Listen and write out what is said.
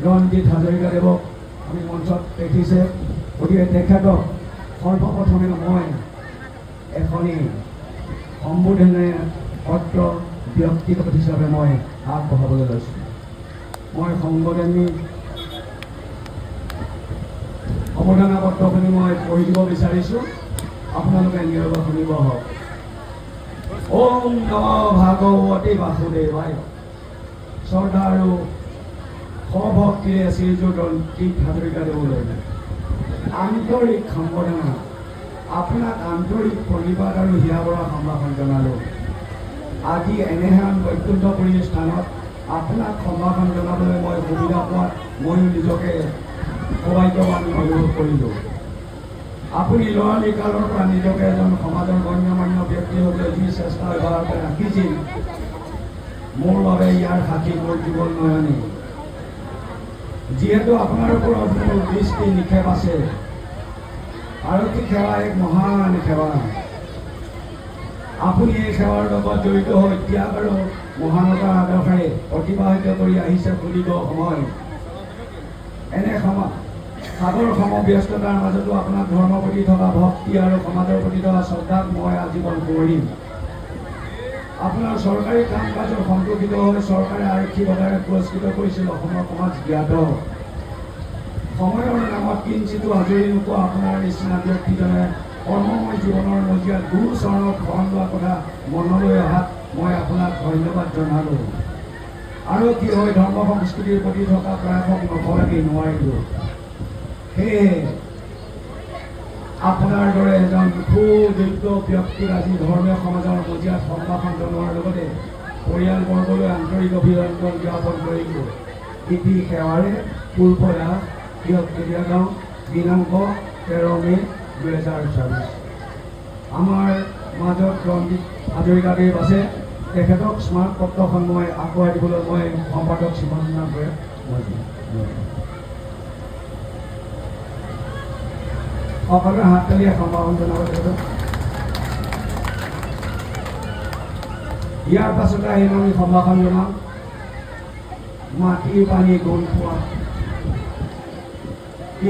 ৰঞ্জিত হাজৰিকাদেৱক আমি মঞ্চত দেখিছে। গতিকে তেখেতক সৰ্বপ্ৰথমে মই এখনি সম্বোধনে পত্ৰ ব্যক্তিগত হিচাপে মই আগবঢ়াবলৈ লৈছোঁ। মই সম্বোধনী সম্বোধনা পত্ৰখিনি মই পঢ়ি দিব বিচাৰিছোঁ, আপোনালোকে নীৰৱে শুনিব হওক। ওম নমঃ ভাগৱতী বাসুদেৱায়। শ্ৰদ্ধা আৰু সভক্তিৰে শ্ৰীযুত ৰঞ্জিত হাজৰিকাদেৱলৈ আন্তৰিক সম্বোধনা, আপোনাক আন্তৰিক প্ৰণিপাত আৰু হিয়াভৰা সম্ভাষণ জনালোঁ। আজি এনেহেন বৈকুণ্ঠপুৰী স্থানত আপোনাক সম্ভাষণ জনাবলৈ মই সুবিধা পোৱাত ময়ো নিজকে সৌভাগ্যৱান অনুভৱ কৰিলোঁ। আপুনি ল'ৰালি কালৰ পৰা নিজকে এজন সমাজৰ গণ্যমান্য ব্যক্তি হ'বলৈ যি চেষ্টা অব্যাহত ৰাখিছিল, মোৰ বাবে ইয়াৰ সাক্ষী মোৰ জীৱন নয়নে। যিহেতু আপোনাৰ ওপৰত মোৰ দৃষ্টি নিক্ষেপ আছে, আৰক্ষী সেৱা এক মহান সেৱা। আপুনি এই সেৱাৰ লগত জড়িত হৈ ত্যাগ আৰু মহানতাৰ আদৰ্শেৰে অতিবাহিত কৰি আহিছে সুদীৰ্ঘ সময়। এনে সাগৰ সমব্যস্ততাৰ মাজতো আপোনাক ধৰ্মৰ প্ৰতি থকা ভক্তি আৰু সমাজৰ প্ৰতি থকা শ্ৰদ্ধাক মই আজীৱন কৰিম। আপোনাৰ চৰকাৰী কাম কাজত সন্তোষিত হৈ চৰকাৰে আৰক্ষী বঁটাৰে পুৰস্কৃত কৰিছিল অসমৰ সমাজ জ্ঞাত। সময়ৰ নামত কিঞ্চিতো আজৰি নোপোৱা আপোনাৰ নিচিনা ব্যক্তিজনে কৰ্মময় জীৱনৰ মজিয়াত গুৰু চৰণত শৰণ লোৱা কথা মনলৈ অহাত মই আপোনাক ধন্যবাদ জনালোঁ। আৰক্ষী হৈ ধৰ্ম সংস্কৃতিৰ প্ৰতি থকা প্ৰয়াসক নকৰাকৈ নোৱাৰিলোঁ। সেয়েহে আপোনাৰ দৰে এজন সুযোগ্য ব্যক্তিক আজি ধৰ্মীয় সমাজৰ মজিয়াত সম্ভাষণ জনোৱাৰ লগতে পৰিয়ালবৰ্গলৈ আন্তৰিক অভিনন্দন জ্ঞাপন কৰিলোঁ। ইতি সেৱাৰে ফুলপৰা কেতিয়া গাঁও দিনাংক 13 মে 2024। আমাৰ মাজত ৰঞ্জিত হাজৰিকাদেৱ আছে, তেখেতক স্মাৰক পত্ৰখন মই আগবঢ়াই দিবলৈ মই সম্পাদক শিৱনাথ কৰে সকলোৰে হাত তালি সম্ভাষণ জনাব তেখেতক। ইয়াৰ পাছতে আহিম আমি সম্ভাষণ জনাম মাটিৰ পানী গোন্ধ পোৱা